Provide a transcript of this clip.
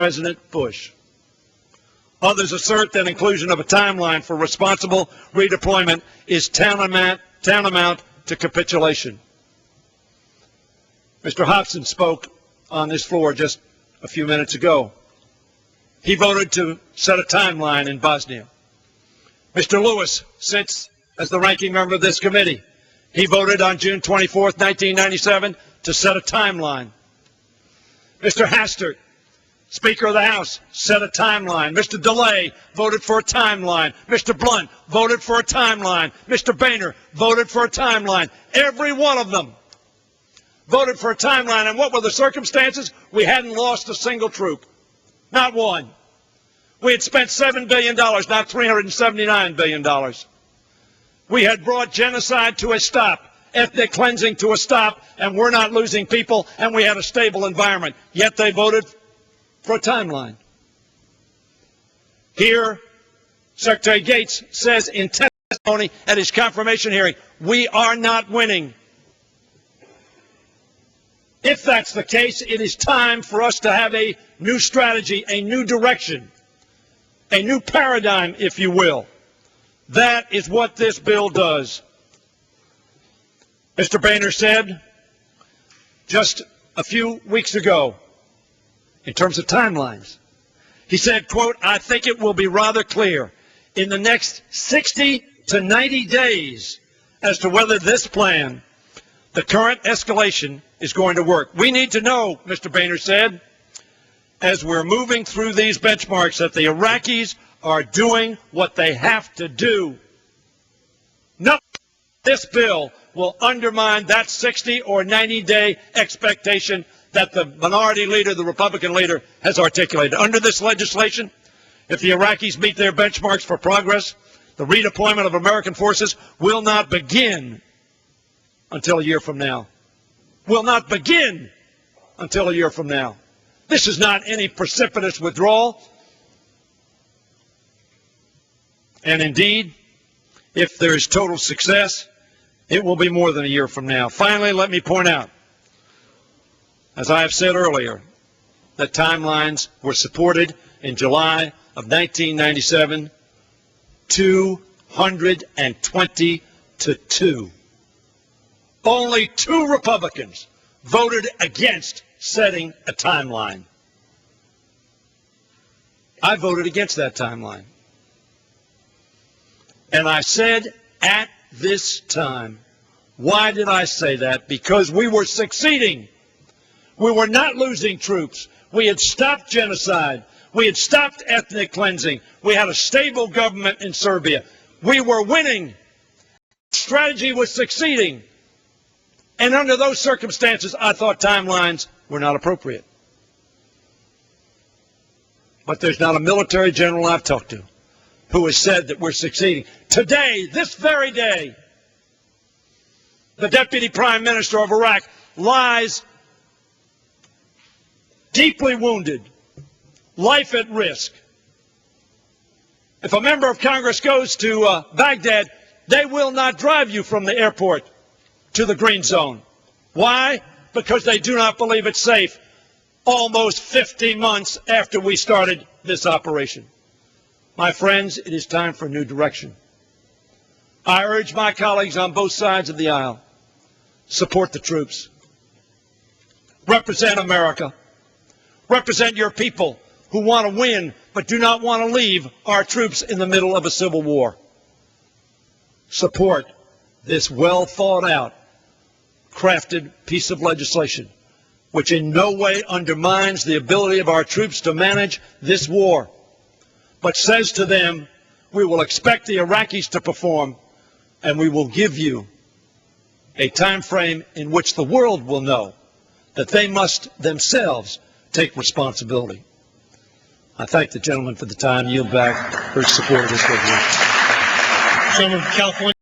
President Bush. Others assert that inclusion of a timeline for responsible redeployment is tantamount to capitulation. Mr. Hobson spoke on this floor just a few minutes ago. He voted to set a timeline in Bosnia. Mr. Lewis sits as the ranking member of this committee. He voted on June 24th, 1997 to set a timeline. Mr. Hastert, Speaker of the House, set a timeline. Mr. DeLay voted for a timeline. Mr. Blunt voted for a timeline. Mr. Boehner voted for a timeline. Every one of them voted for a timeline. And what were the circumstances? We hadn't lost a single troop. Not one. We had spent $7 billion, not $379 billion. We had brought genocide to a stop, ethnic cleansing to a stop, and we're not losing people, and we had a stable environment. Yet they voted for a timeline. Here, Secretary Gates says in testimony at his confirmation hearing, we are not winning. If that's the case, it is time for us to have a new strategy, a new direction, a new paradigm, if you will. That is what this bill does. Mr. Boehner said just a few weeks ago, in terms of timelines, he said, quote, I think it will be rather clear in the next 60 to 90 days as to whether this plan, the current escalation, is going to work. We need to know, Mr. Boehner said, as we're moving through these benchmarks, that the Iraqis are doing what they have to do. Nothing in this bill will undermine that 60 or 90-day expectation that the minority leader, the Republican leader, has articulated. Under this legislation, if the Iraqis meet their benchmarks for progress, the redeployment of American forces will not begin until a year from now. Will not begin until a year from now. This is not any precipitous withdrawal. And indeed, if there is total success, it will be more than a year from now. Finally, let me point out, as I have said earlier, that timelines were supported in July of 1997, 220 to 2. Only 2 Republicans voted against setting a timeline. I voted against that timeline. And I said at this time, why did I say that? Because we were succeeding. We were not losing troops. We had stopped genocide. We had stopped ethnic cleansing. We had a stable government in Serbia. We were winning. Strategy was succeeding. And under those circumstances, I thought timelines were not appropriate. But there's not a military general I've talked to who has said that we're succeeding. Today, this very day, the Deputy Prime Minister of Iraq lies deeply wounded, life at risk. If a member of Congress goes to Baghdad, they will not drive you from the airport to the green zone. Why? Because they do not believe it's safe, almost 50 months after we started this operation. My friends, it is time for a new direction. I urge my colleagues on both sides of the aisle, support the troops. Represent America. Represent your people who want to win but do not want to leave our troops in the middle of a civil war. Support this well thought out, crafted piece of legislation, which in no way undermines the ability of our troops to manage this war, but says to them, we will expect the Iraqis to perform, and we will give you a time frame in which the world will know that they must themselves take responsibility. I thank the gentleman for the time. Yield back for his support of this resolution. Gentleman from California.